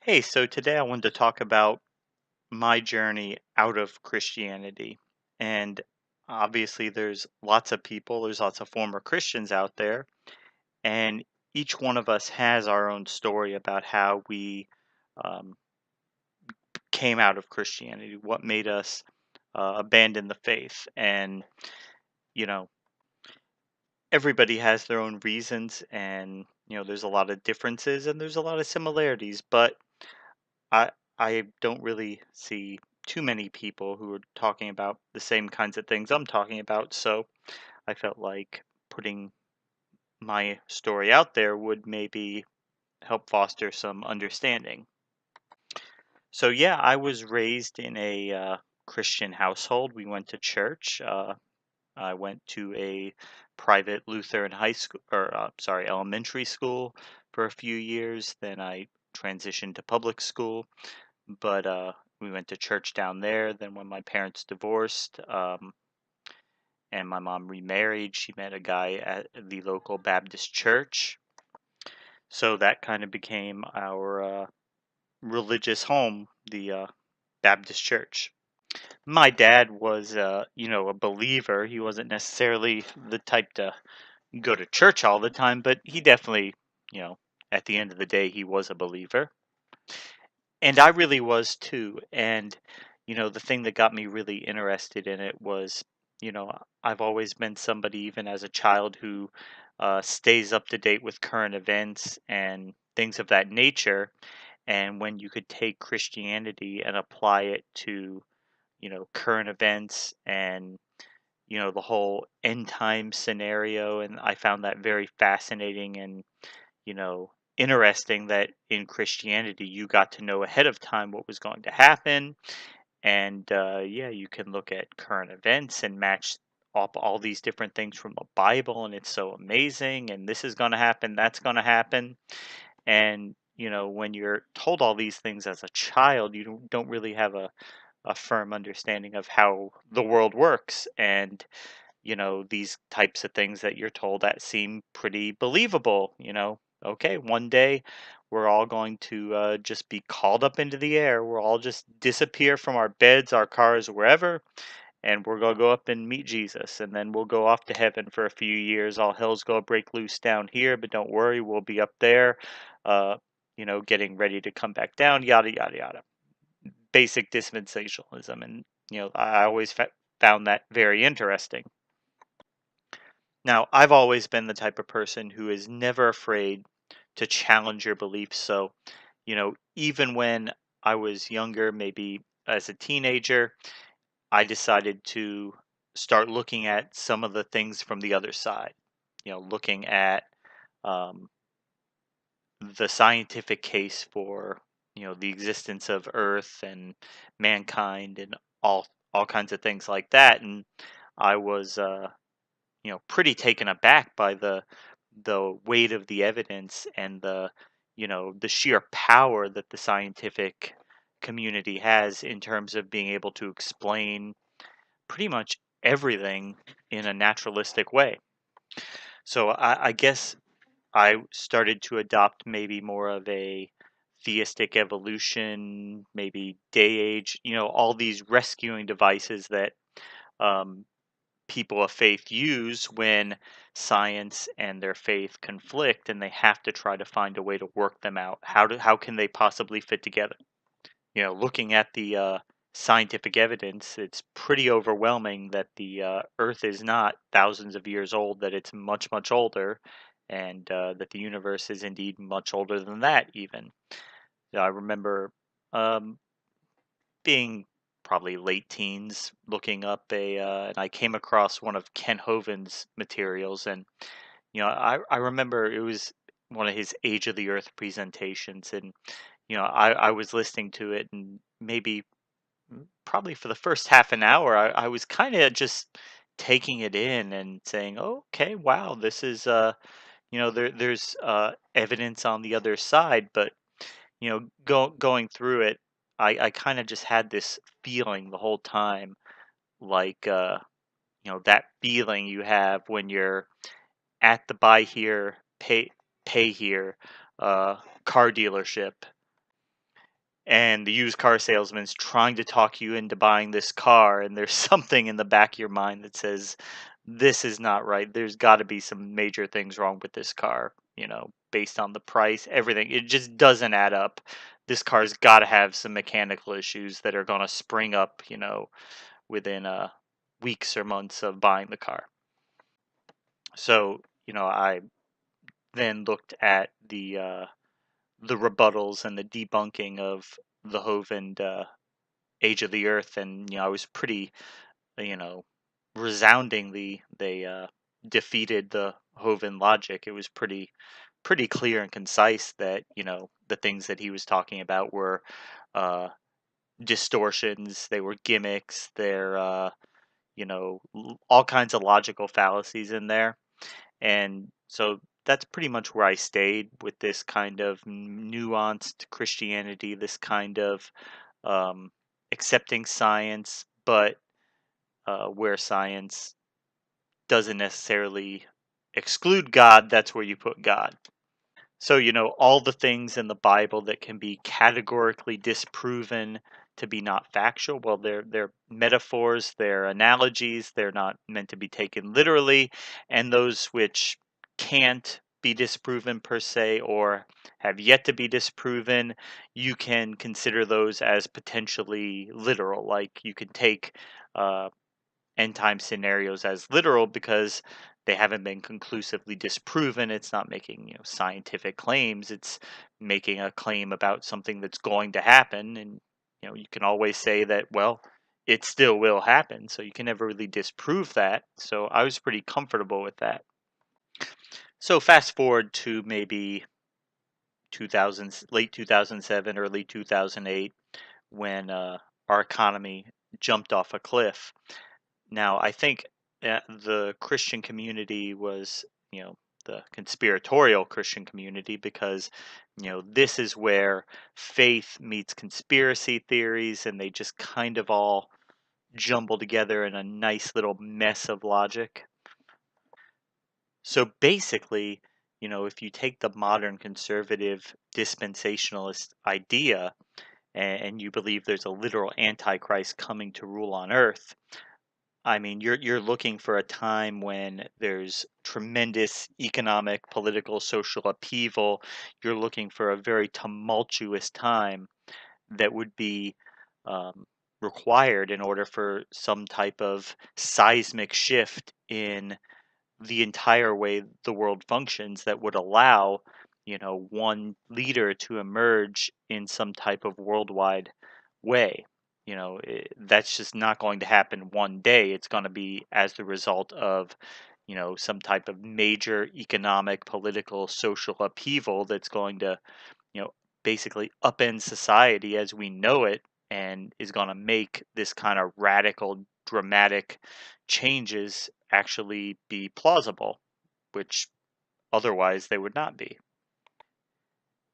Hey, so today I wanted to talk about my journey out of Christianity. And obviously, there's lots of former Christians out there, and each one of us has our own story about how we um, came out of Christianity, what made us abandon the faith. And, you know, everybody has their own reasons, and, there's a lot of differences and there's a lot of similarities, but I I don't really see too many people who are talking about the same kinds of things I'm talking about, so I felt like putting my story out there would maybe help foster some understanding. So yeah, I was raised in a Christian household. We went to church. I went to a private Lutheran high school, or sorry, elementary school for a few years. Then I transitioned to public school. But we went to church down there. Then when my parents divorced, and my mom remarried, she met a guy at the local Baptist church. So that kind of became our religious home, the Baptist church. My dad was, a believer. He wasn't necessarily the type to go to church all the time, but he definitely, you know, at the end of the day, he was a believer. And I really was too. And, the thing that got me really interested in it was, I've always been somebody, even as a child, who stays up to date with current events and things of that nature. And when you could take Christianity and apply it to, current events and, the whole end time scenario, and I found that very fascinating and interesting that in Christianity you got to know ahead of time what was going to happen. And yeah, you can look at current events and match up all these different things from the Bible, and it's so amazing. And this is going to happen, that's going to happen. And, when you're told all these things as a child, you don't really have a firm understanding of how the world works. And these types of things that you're told that seem pretty believable. Okay, one day we're all going to just be called up into the air. We'll all just disappear from our beds, our cars, wherever, and we're going to go up and meet Jesus. And then we'll go off to heaven for a few years. All hell's going to break loose down here, but don't worry, we'll be up there, uh, getting ready to come back down, yada, yada, yada. Basic dispensationalism. And, I always found that very interesting. Now, I've always been the type of person who is never afraid to challenge your beliefs. So, even when I was younger, maybe as a teenager, I decided to start looking at some of the things from the other side. Looking at um, the scientific case for the existence of Earth and mankind and all kinds of things like that. And I was pretty taken aback by the weight of the evidence and the sheer power that the scientific community has in terms of being able to explain pretty much everything in a naturalistic way. So I guess I started to adopt maybe more of a theistic evolution, maybe day age, all these rescuing devices that um, people of faith use when science and their faith conflict, and they have to try to find a way to work them out. How can they possibly fit together? Looking at the scientific evidence, it's pretty overwhelming that the Earth is not thousands of years old; that it's much much older, and that the universe is indeed much older than that. Even I remember um, being probably late teens looking up and I came across one of Ken Hovind's materials. And I remember it was one of his Age of the Earth presentations. And I was listening to it, and maybe probably for the first half an hour I was kind of just taking it in and saying, oh, okay, wow, this is there's evidence on the other side. But going through it, I kind of just had this feeling the whole time, like that feeling you have when you're at the buy here, pay here car dealership, and the used car salesman's trying to talk you into buying this car, and there's something in the back of your mind that says this is not right. There's got to be some major things wrong with this car, based on the price, everything. It just doesn't add up. This car's got to have some mechanical issues that are going to spring up, within weeks or months of buying the car. So, I then looked at the rebuttals and the debunking of the Hovind Age of the Earth, and I was pretty, you know, resoundingly they defeated the Hovind logic. It was pretty clear and concise that the things that he was talking about were uh, distortions, they were gimmicks, they're all kinds of logical fallacies in there. And so that's pretty much where I stayed with this kind of nuanced Christianity, this kind of um, accepting science, but where science doesn't necessarily exclude God, that's where you put God. So, all the things in the Bible that can be categorically disproven to be not factual, well, they're metaphors, they're analogies, they're not meant to be taken literally, and those which can't be disproven per se or have yet to be disproven, you can consider those as potentially literal. Like you can take uh, end time scenarios as literal because they haven't been conclusively disproven. It's not making scientific claims. It's making a claim about something that's going to happen, and you can always say that well, it still will happen. So you can never really disprove that. So I was pretty comfortable with that. So fast forward to maybe 2000, late 2007, early 2008, when our economy jumped off a cliff. Now, I think the Christian community was, the conspiratorial Christian community because, this is where faith meets conspiracy theories and they just kind of all jumble together in a nice little mess of logic. So basically, if you take the modern conservative dispensationalist idea and you believe there's a literal antichrist coming to rule on earth, I mean, you're looking for a time when there's tremendous economic, political, social upheaval. You're looking for a very tumultuous time that would be um, required in order for some type of seismic shift in the entire way the world functions that would allow, one leader to emerge in some type of worldwide way. That's just not going to happen one day. It's going to be as the result of, some type of major economic, political, social upheaval that's going to, basically upend society as we know it and is going to make this kind of radical, dramatic changes actually be plausible, which otherwise they would not be.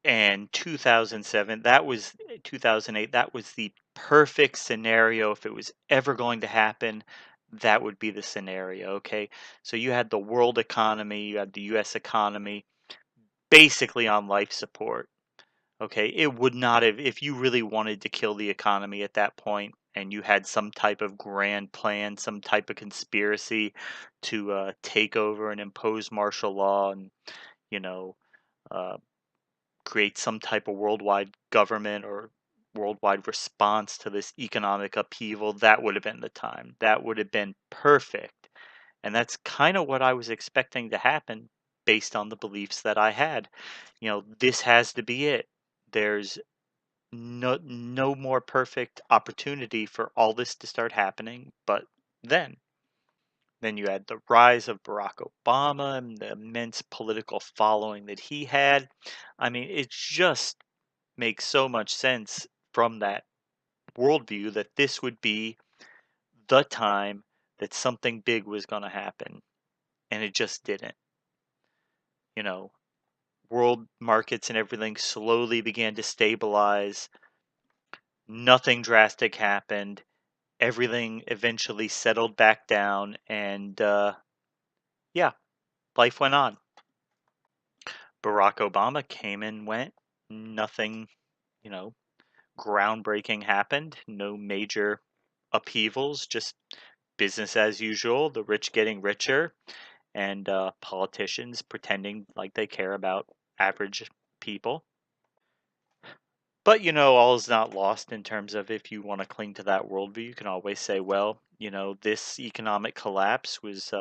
And 2007, 2008, that was the perfect scenario. If it was ever going to happen, that would be the scenario. Okay. So you had the world economy, you had the US economy basically on life support. Okay. It would not have, if you really wanted to kill the economy at that point and you had some type of grand plan, some type of conspiracy to take over and impose martial law and, you know, uh, create some type of worldwide government or worldwide response to this economic upheaval, that would have been the time. That would have been perfect. And that's kind of what I was expecting to happen based on the beliefs that I had. This has to be it. There's no more perfect opportunity for all this to start happening but then. Then you had the rise of Barack Obama and the immense political following that he had. I mean, it just makes so much sense from that worldview that this would be the time that something big was going to happen. And it just didn't. You know, world markets and everything slowly began to stabilize. Nothing drastic happened. Everything eventually settled back down. And yeah, life went on. Barack Obama came and went. Nothing, you know, groundbreaking happened, no major upheavals, just business as usual, the rich getting richer, and politicians pretending like they care about average people. But all is not lost in terms of if you want to cling to that worldview, you can always say, well, this economic collapse was,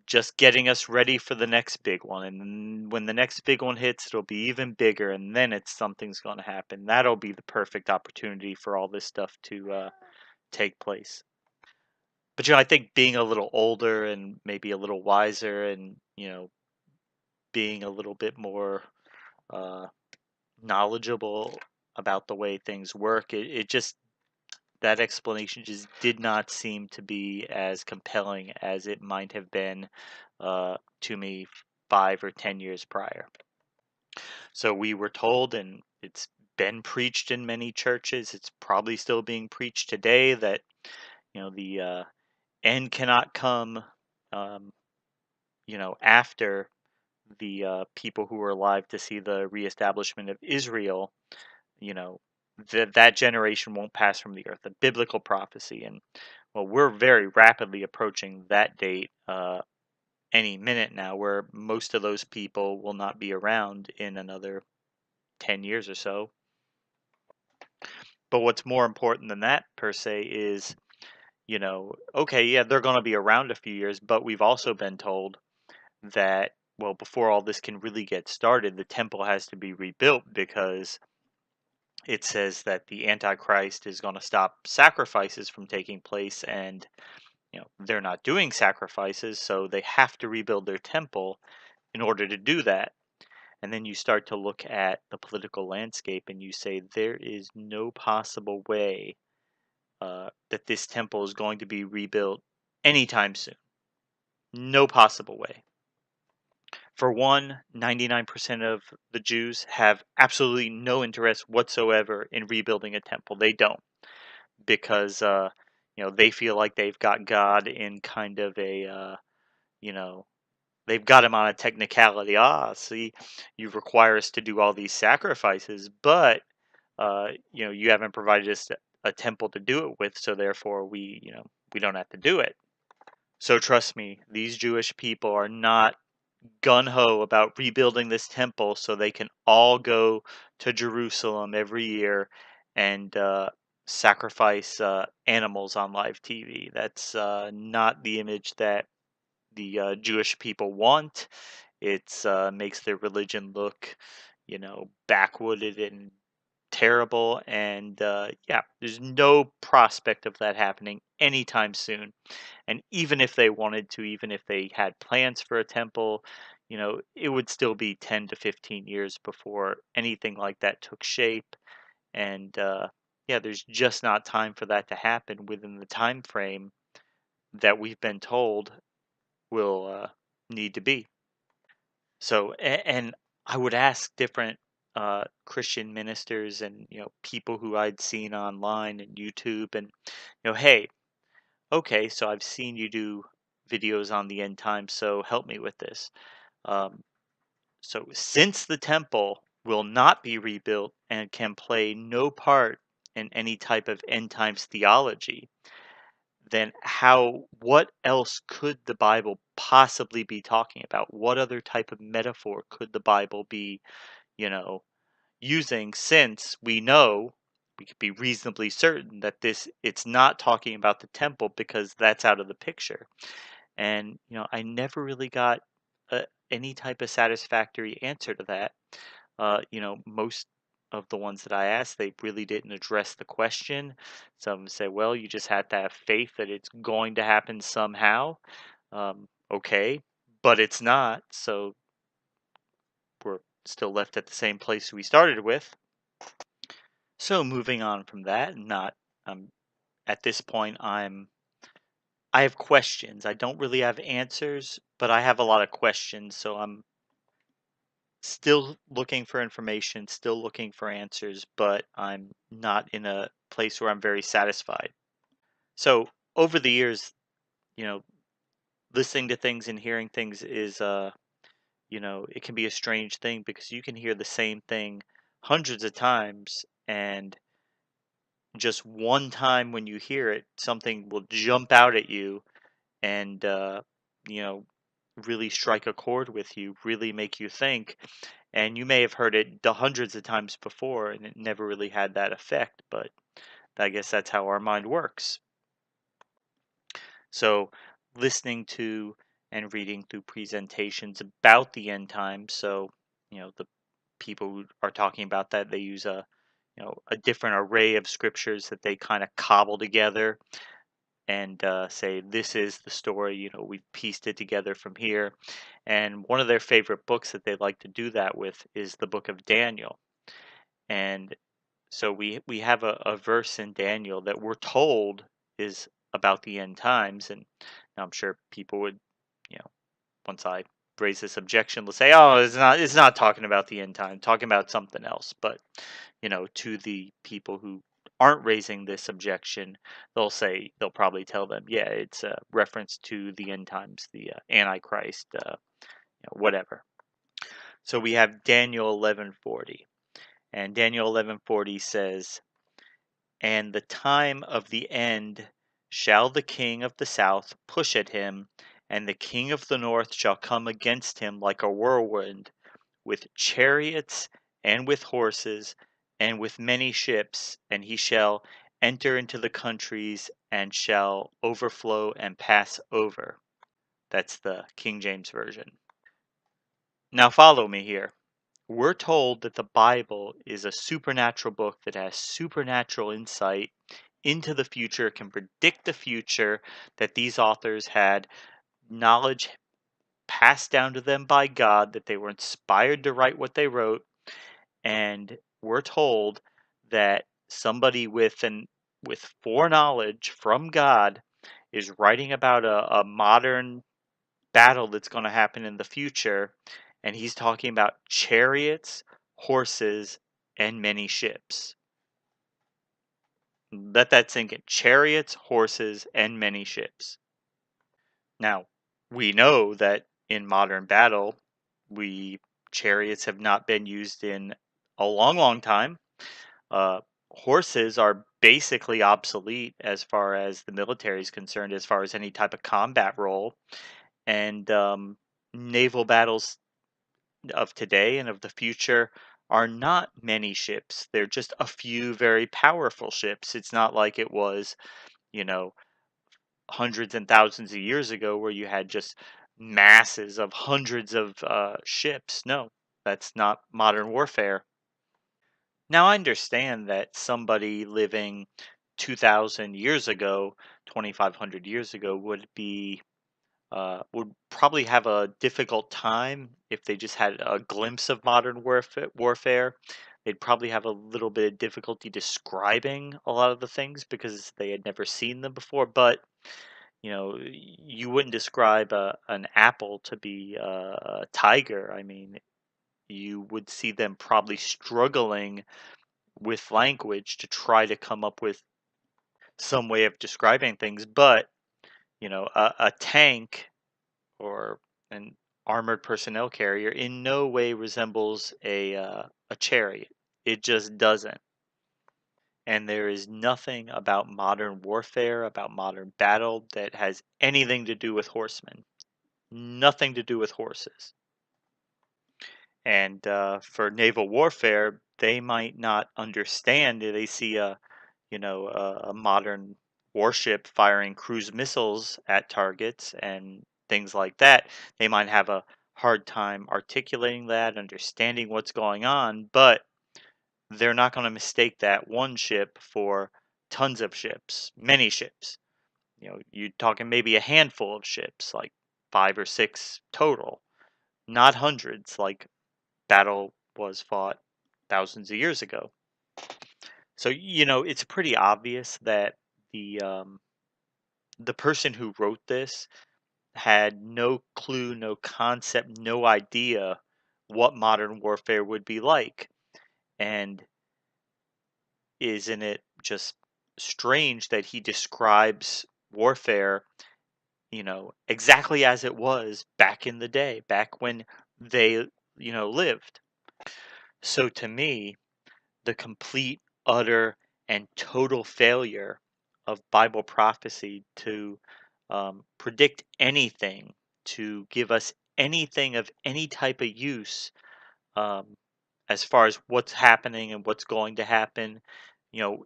just getting us ready for the next big one. And then when the next big one hits, it'll be even bigger, and then something's going to happen. That'll be the perfect opportunity for all this stuff to take place. But I think being a little older and maybe a little wiser, and being a little bit more uh, knowledgeable about the way things work, it just that explanation just did not seem to be as compelling as it might have been to me 5 or 10 years prior. So we were told, and it's been preached in many churches. It's probably still being preached today that the end cannot come, um, after the people who were alive to see the reestablishment of Israel. That generation won't pass from the earth. A biblical prophecy, and well, we're very rapidly approaching that date. Any minute now, where most of those people will not be around in another 10 years or so. But what's more important than that, per se, is, okay, yeah, they're going to be around a few years, but we've also been told that, well, before all this can really get started, the temple has to be rebuilt, because it says that the Antichrist is going to stop sacrifices from taking place, and they're not doing sacrifices, so they have to rebuild their temple in order to do that. And then you start to look at the political landscape, and you say there is no possible way that this temple is going to be rebuilt anytime soon. No possible way. For one, 99% of the Jews have absolutely no interest whatsoever in rebuilding a temple. They don't, because they feel like they've got God in kind of a you know they've got him on a technicality. See, you require us to do all these sacrifices, but you haven't provided us a temple to do it with, so therefore we don't have to do it. So trust me, these Jewish people are not gun ho about rebuilding this temple so they can all go to Jerusalem every year and sacrifice animals on live TV. That's not the image that the Jewish people want. It's makes their religion look, backwooded and terrible. And yeah, there's no prospect of that happening anytime soon. And even if they wanted to, even if they had plans for a temple, it would still be 10 to 15 years before anything like that took shape. And yeah, there's just not time for that to happen within the time frame that we've been told will need to be. So, and I would ask different Christian ministers and people who I'd seen online and YouTube, and hey, okay, so I've seen you do videos on the end times, so help me with this. Um, so, since the temple will not be rebuilt and can play no part in any type of end times theology, then what else could the Bible possibly be talking about? What other type of metaphor could the Bible be, you know, using, since we could be reasonably certain that it's not talking about the temple, because that's out of the picture. And I never really got any type of satisfactory answer to that. Most of the ones that I asked, they really didn't address the question. Some of them say, well, you just have to have faith that it's going to happen somehow. Okay, but it's not. So we're still left at the same place we started with. So moving on from that, not at this point, I have questions. I don't really have answers, but I have a lot of questions. So I'm still looking for information, still looking for answers, but I'm not in a place where I'm very satisfied. So over the years, you know, listening to things and hearing things is, it can be a strange thing, because you can hear the same thing hundreds of times and just one time when you hear it, something will jump out at you and you know really strike a chord with you, really make you think. And you may have heard it the hundreds of times before, and it never really had that effect. But I guess that's how our mind works. So, listening to and reading through presentations about the end times. So, the people who are talking about that, they use a different array of scriptures that they kind of cobble together and say, this is the story. We've pieced it together from here. And one of their favorite books that they like to do that with is the book of Daniel. And so we have a verse in Daniel that we're told is about the end times, and I'm sure people would, you know, once I raise this objection, will say, "Oh, it's not talking about the end time, talking about something else." But to the people who aren't raising this objection, they'll probably tell them, "Yeah, it's a reference to the end times, the Antichrist, whatever." So we have Daniel 11:40, and Daniel 11:40 says, "And the time of the end shall the king of the south push at him, and the king of the north shall come against him like a whirlwind, with chariots and with horses and with many ships, and he shall enter into the countries and shall overflow and pass over." That's the King James Version. Now follow me here. We're told that the Bible is a supernatural book that has supernatural insight into the future, can predict the future, that these authors had knowledge passed down to them by God, that they were inspired to write what they wrote. And we're told that somebody with foreknowledge from God is writing about a modern battle that's going to happen in the future, and he's talking about chariots, horses, and many ships. Let that sink in. Chariots, horses, and many ships. Now, we know that in modern battle, we chariots have not been used in a long, long time. Uh, Horses are basically obsolete as far as the military is concerned, as far as any type of combat role. And naval battles of today and of the future are not many ships. They're just a few very powerful ships. It's not like it was, you know, hundreds and thousands of years ago where you had just masses of hundreds of ships. No, that's not modern warfare. Now, I understand that somebody living 2,000 years ago, 2,500 years ago, would probably have a difficult time if they just had a glimpse of modern warfare. They'd probably have a little bit of difficulty describing a lot of the things because they had never seen them before. But you wouldn't describe an apple to be a tiger. I mean, you would see them probably struggling with language to try to come up with some way of describing things. But a tank or an armored personnel carrier in no way resembles a chariot. It just doesn't. And there is nothing about modern warfare, about modern battle, that has anything to do with horsemen. Nothing to do with horses. And for naval warfare, they might not understand. They see a modern warship firing cruise missiles at targets and things like that. They might have a hard time articulating that, understanding what's going on, but they're not going to mistake that one ship for tons of ships, many ships. You're talking maybe a handful of ships, like 5 or 6 total, not hundreds like battle was fought thousands of years ago. So, it's pretty obvious that the person who wrote this had no clue, no concept, no idea what modern warfare would be like. And isn't it just strange that he describes warfare, exactly as it was back in the day, back when they, lived? So to me, the complete utter and total failure of Bible prophecy to predict anything, to give us anything of any type of use, um, as far as what's happening and what's going to happen,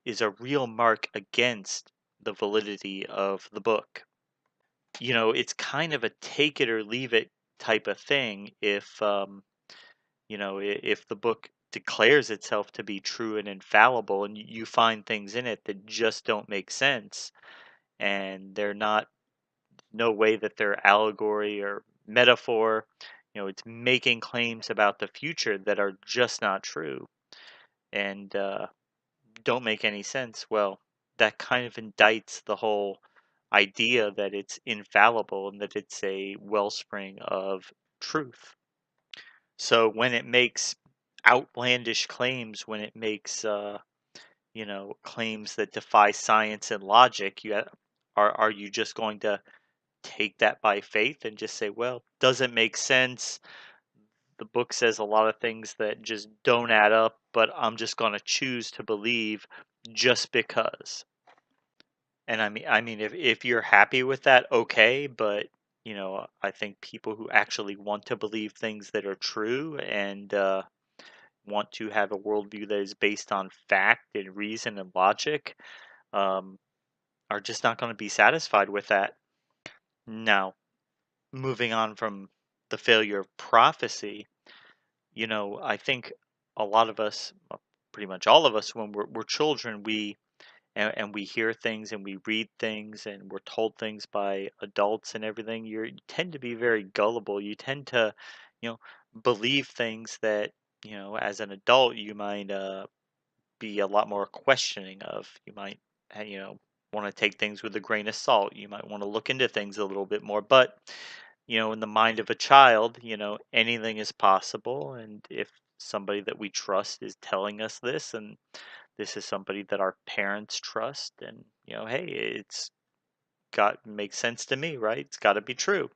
is a real mark against the validity of the book. It's kind of a take it or leave it type of thing if if the book declares itself to be true and infallible and you find things in it that just don't make sense, and they're not, no way that they're allegory or metaphor, it's making claims about the future that are just not true and don't make any sense. Well, that kind of indicts the whole idea that it's infallible and that it's a wellspring of truth. So when it makes outlandish claims, when it makes claims that defy science and logic, are you just going to take that by faith and just say, well, doesn't make sense? The book says a lot of things that just don't add up, but I'm just going to choose to believe just because. And I mean, if you're happy with that, okay, but I think people who actually want to believe things that are true and want to have a worldview that is based on fact and reason and logic, um, are just not going to be satisfied with that. Now, moving on from the failure of prophecy, I think a lot of us, pretty much all of us, when we're children, and we hear things and we read things and we're told things by adults and everything. You tend to be very gullible. You tend to, you know, believe things that, as an adult, you might be a lot more questioning of. You might, want to take things with a grain of salt. You might want to look into things a little bit more. But, in the mind of a child, anything is possible. And if somebody that we trust is telling us this, and this is somebody that our parents trust, and hey, it's got makes sense to me, right? It's got to be true.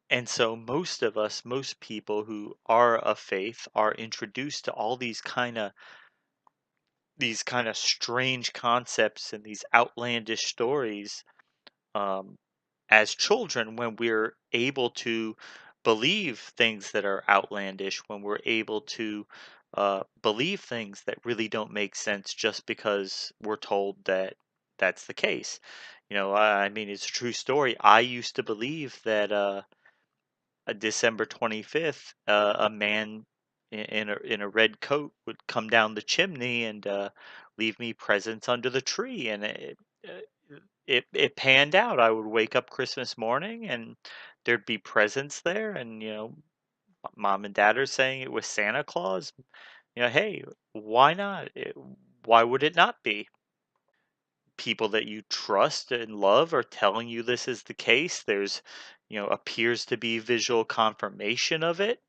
And so most people who are of faith are introduced to all these kind of strange concepts and these outlandish stories, um, as children, when we're able to believe things that are outlandish, when we're able to believe things that really don't make sense just because we're told that that's the case. I mean, it's a true story. I used to believe that December 25th, a man in a red coat would come down the chimney and leave me presents under the tree, and it panned out. I would wake up Christmas morning and there'd be presents there, and mom and dad are saying it was Santa Claus. Hey, why not? Why would it not be? People that you trust and love are telling you this is the case. There's, appears to be visual confirmation of it.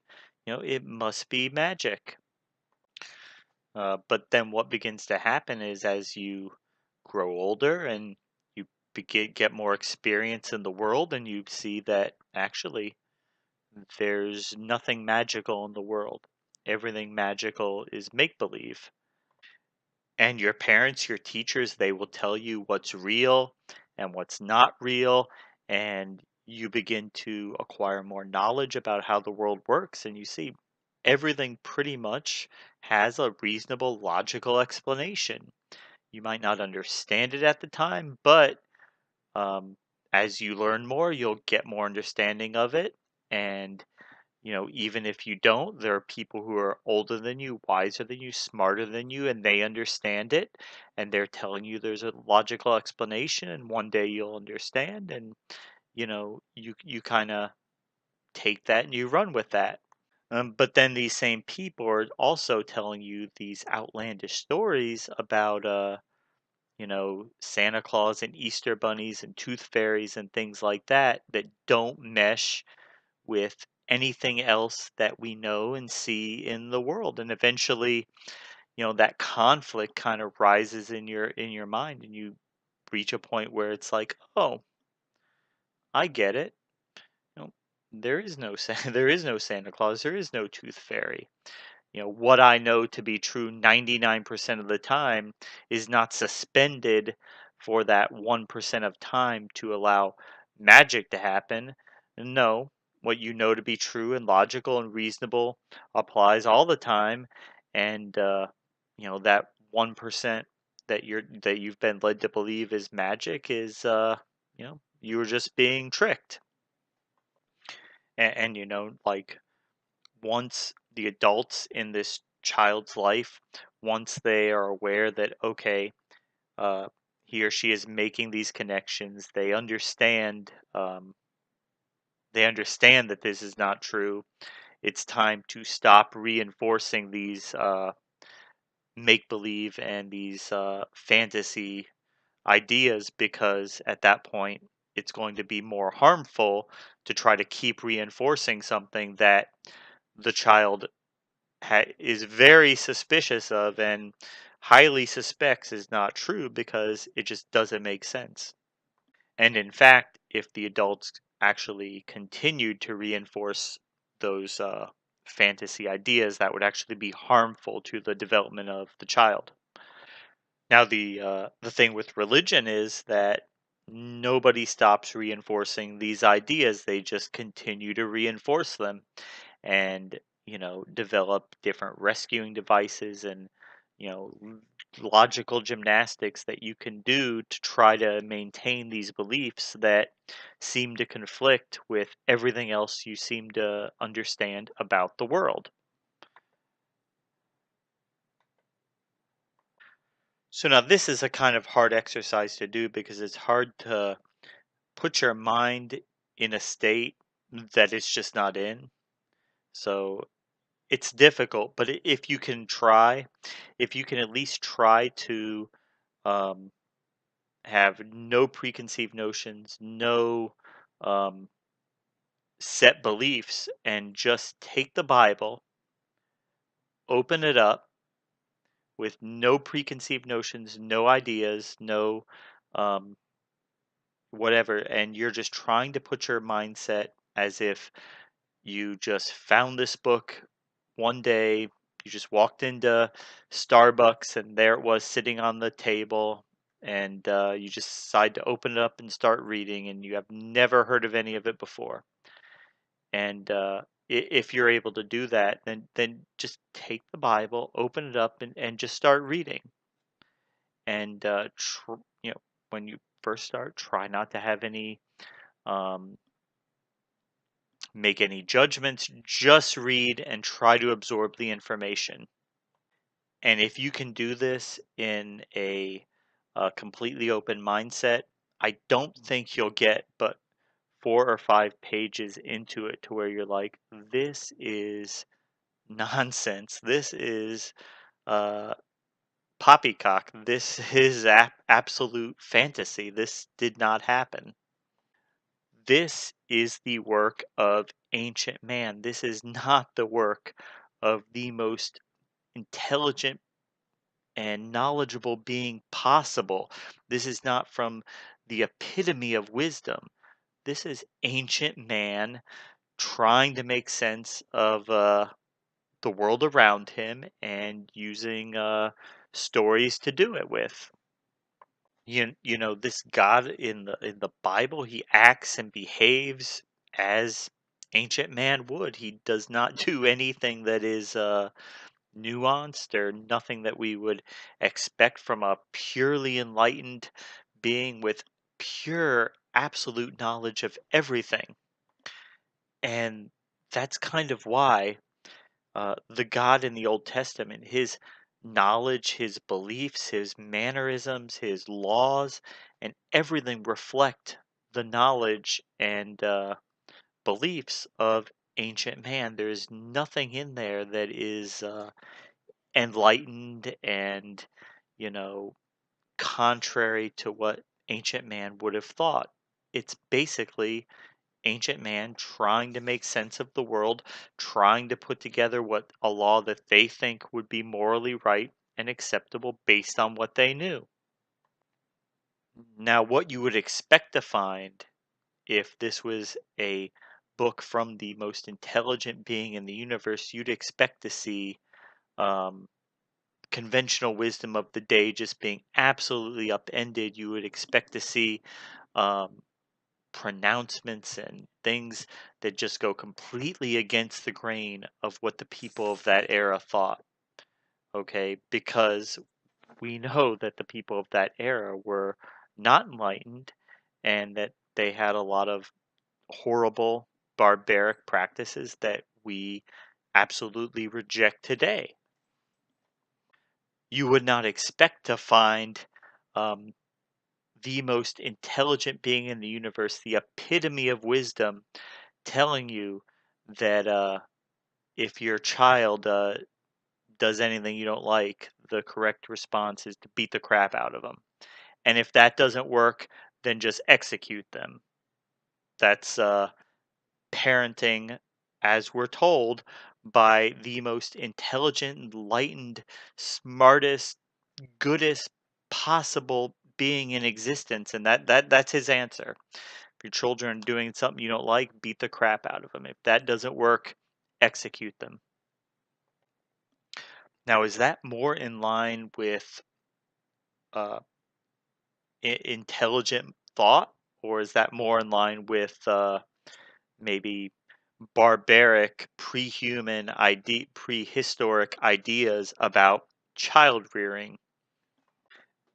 It must be magic. But then what begins to happen is as you grow older and you get more experience in the world, and you see that actually there's nothing magical in the world. Everything magical is make believe. And your parents, your teachers, they will tell you what's real and what's not real. And you begin to acquire more knowledge about how the world works. And you see everything pretty much has a reasonable, logical explanation. You might not understand it at the time, but um, as you learn more, you'll get more understanding of it. And even if you don't, there are people who are older than you, wiser than you, smarter than you, and they understand it. And they're telling you there's a logical explanation, and one day you'll understand. And, you kind of take that and you run with that. But then these same people are also telling you these outlandish stories about, Santa Claus and Easter bunnies and tooth fairies and things like that that don't mesh with anything else that we know and see in the world. And eventually, that conflict kind of rises in your mind, and you reach a point where it's like, oh, I get it. you know, there is no there is no Santa Claus, there is no tooth fairy. what I know to be true 99% of the time is not suspended for that 1% of time to allow magic to happen. No, what you know to be true and logical and reasonable applies all the time. And, that 1% that you've been led to believe is magic is, you were just being tricked. And like, once the adults in this child's life, once they are aware that, okay, uh, he or she is making these connections, they understand that this is not true. It's time to stop reinforcing these make believe and these fantasy ideas, because at that point it's going to be more harmful to try to keep reinforcing something that the child is very suspicious of and highly suspects is not true, because it just doesn't make sense. And in fact, if the adults actually continued to reinforce those fantasy ideas, that would actually be harmful to the development of the child. Now, the thing with religion is that nobody stops reinforcing these ideas; they just continue to reinforce them, and develop different rescuing devices and you know l- logical gymnastics that you can do to try to maintain these beliefs that seem to conflict with everything else you seem to understand about the world. So now this is a kind of hard exercise to do, because it's hard to put your mind in a state that it's just not in. So it's difficult, but if you can try, if you can at least try to um, have no preconceived notions, no um, set beliefs, and just take the Bible, open it up with no preconceived notions, no ideas, no um, whatever, and you're just trying to put your mindset as if you just found this book one day. You just walked into Starbucks and there it was sitting on the table, and you just decide to open it up and start reading, and you have never heard of any of it before. And if you're able to do that, then just take the Bible, open it up, and just start reading. And when you first start, try not to have any um, make any judgments. Just read and try to absorb the information. And if you can do this in a completely open mindset, I don't think you'll get but 4 or 5 pages into it to where you're like, this is nonsense. This is uh, poppycock. This is absolute fantasy. This did not happen. This is the work of ancient man. This is not the work of the most intelligent and knowledgeable being possible. This is not from the epitome of wisdom. This is ancient man trying to make sense of the world around him and using stories to do it with. This God in the Bible, he acts and behaves as ancient man would. He does not do anything that is nuanced, or nothing that we would expect from a purely enlightened being with pure absolute knowledge of everything. And that's kind of why the God in the Old Testament, his knowledge, his beliefs, his mannerisms, his laws, and everything reflect the knowledge and beliefs of ancient man. There's nothing in there that is enlightened and, you know, contrary to what ancient man would have thought. It's basically ancient man trying to make sense of the world, trying to put together what a law that they think would be morally right and acceptable based on what they knew. Now, what you would expect to find if this was a book from the most intelligent being in the universe, you'd expect to see um, conventional wisdom of the day just being absolutely upended. You would expect to see um, pronouncements and things that just go completely against the grain of what the people of that era thought. Okay, because we know that the people of that era were not enlightened and that they had a lot of horrible, barbaric practices that we absolutely reject today. You would not expect to find um, the most intelligent being in the universe, the epitome of wisdom, telling you that if your child does anything you don't like, the correct response is to beat the crap out of them. And if that doesn't work, then just execute them. That's parenting, as we're told, by the most intelligent, enlightened, smartest, goodest possible being in existence, and that's his answer. If your children are doing something you don't like, beat the crap out of them. If that doesn't work, execute them. Now, is that more in line with uh, intelligent thought, or is that more in line with maybe barbaric, prehistoric ideas about child rearing?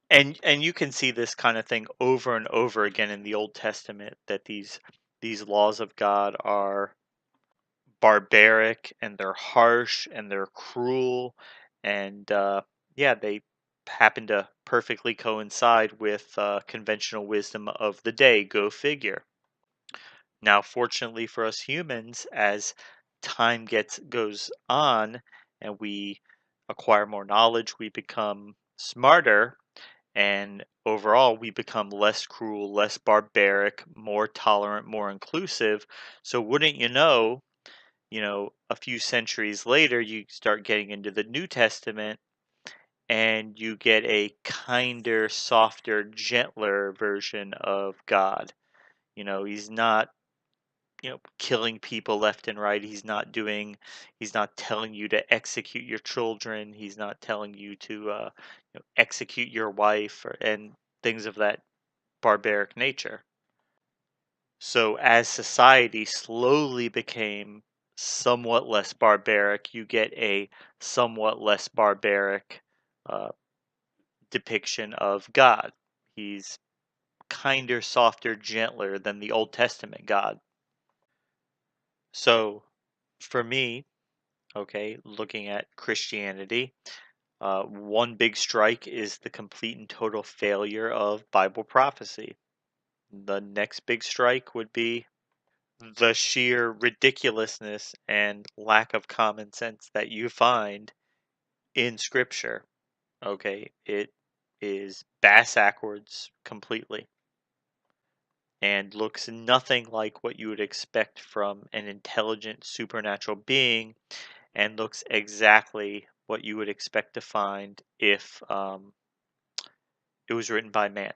And you can see this kind of thing over and over again in the Old Testament, that these laws of God are barbaric and they're harsh and they're cruel, and yeah, they happen to perfectly coincide with conventional wisdom of the day. Go figure. Now, fortunately for us humans, as time gets goes on and we acquire more knowledge, we become smarter, and overall we become less cruel, less barbaric, more tolerant, more inclusive. So wouldn't you know, a few centuries later, you start getting into the New Testament and you get a kinder, softer, gentler version of God. You know, he's not, you know, killing people left and right. He's not telling you to execute your children. He's not telling you to, execute your wife, and things of that barbaric nature. So as society slowly became somewhat less barbaric, you get a somewhat less barbaric uh, depiction of God. He's kinder, softer, gentler than the Old Testament God. So for me, okay, looking at Christianity, one big strike is the complete and total failure of Bible prophecy. The next big strike would be the sheer ridiculousness and lack of common sense that you find in scripture. Okay, it is bass backwards completely and looks nothing like what you would expect from an intelligent supernatural being, and looks exactly what you would expect to find if it was written by man.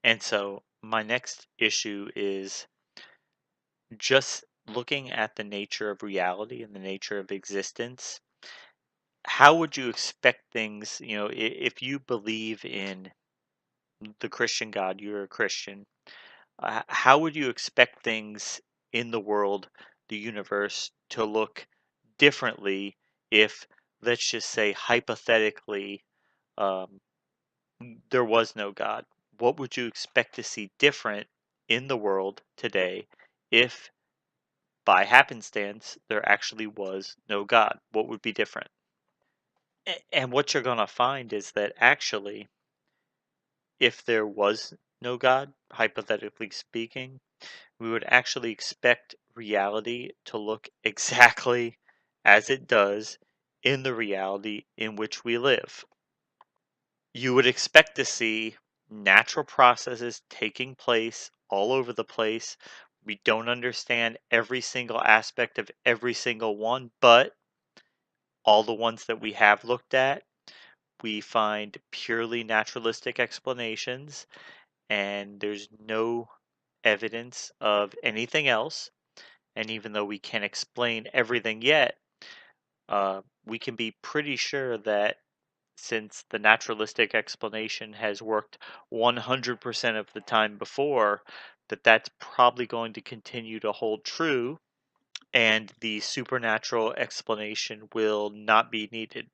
And so my next issue is just looking at the nature of reality and the nature of existence. How would you expect things, you know, if you believe in the Christian God, you're a Christian, how would you expect things in the world, the universe, to look differently if, let's just say, hypothetically, um, there was no God? What would you expect to see different in the world today if, by happenstance, there actually was no God? What would be different? And what you're going to find is that actually, if there was no God, hypothetically speaking, we would actually expect reality to look exactly as it does in the reality in which we live. You would expect to see natural processes taking place all over the place. We don't understand every single aspect of every single one, but all the ones that we have looked at, we find purely naturalistic explanations, and there's no evidence of anything else. And even though we can't explain everything yet, we can be pretty sure that since the naturalistic explanation has worked 100% of the time before, that that's probably going to continue to hold true, and the supernatural explanation will not be needed.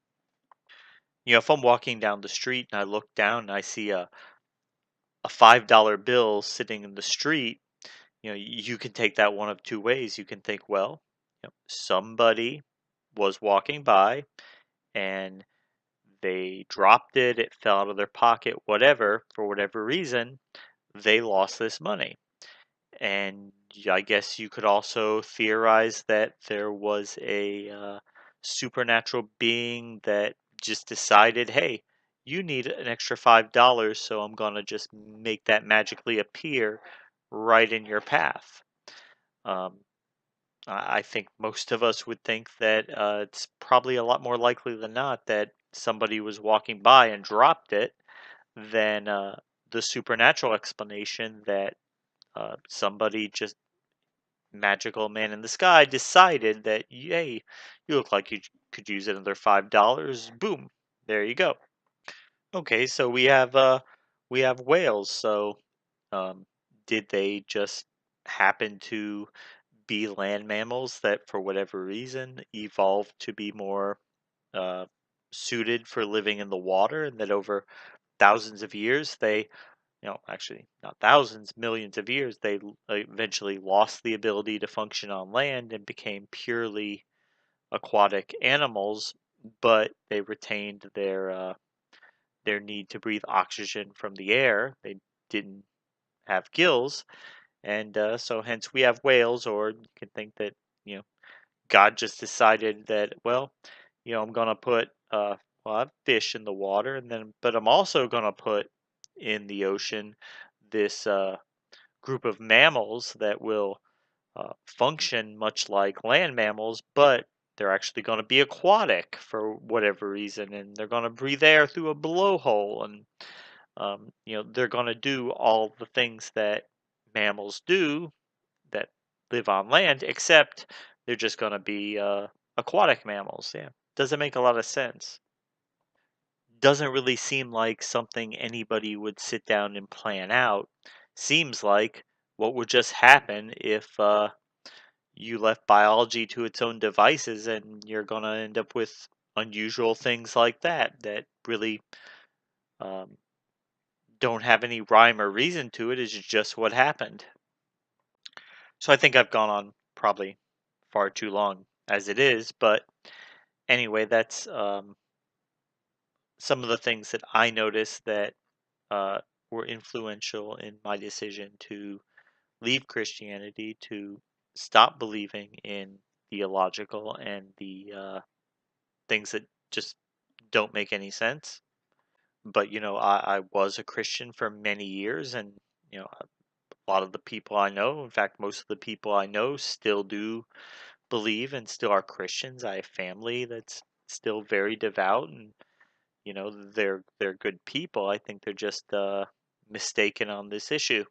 If I'm walking down the street and I look down and I see a $5 bill sitting in the street, you can take that one of two ways. You can think, well, somebody was walking by and they dropped it, it fell out of their pocket, whatever, for whatever reason, they lost this money. And I guess you could also theorize that there was a supernatural being that just decided, hey, you need an extra $5, so I'm going to just make that magically appear right in your path. Um, I think most of us would think that it's probably a lot more likely than not that somebody was walking by and dropped it than the supernatural explanation that somebody just magical man in the sky decided that, yay, you look like you could use another $5. Boom, there you go. Okay, so we have whales. So um, did they just happen to be land mammals that, for whatever reason, evolved to be more uh, suited for living in the water, and that over thousands of years they, actually not thousands, millions of years, they eventually lost the ability to function on land and became purely aquatic animals, but they retained their need to breathe oxygen from the air. They didn't have gills, and so hence we have whales. Or you can think that you know God just decided that, well, I'm gonna put well, I have fish in the water, and then but I'm also gonna put in the ocean this group of mammals that will function much like land mammals, but they're actually going to be aquatic for whatever reason, and they're going to breathe air through a blowhole, and they're going to do all the things that mammals do that live on land, except they're just going to be aquatic mammals. Yeah, doesn't make a lot of sense. Doesn't really seem like something anybody would sit down and plan out. Seems like what would just happen if you left biology to its own devices, and you're going to end up with unusual things like that really um, don't have any rhyme or reason to it. It's just what happened. So I think I've gone on probably far too long as it is, but anyway, that's some of the things that I noticed that uh, were influential in my decision to leave Christianity, to stop believing in theological and the things that just don't make any sense. But I was a Christian for many years, and a lot of the people I know, in fact, most of the people I know, still do believe and still are Christians. I have family that's still very devout, and they're good people. I think they're just mistaken on this issue.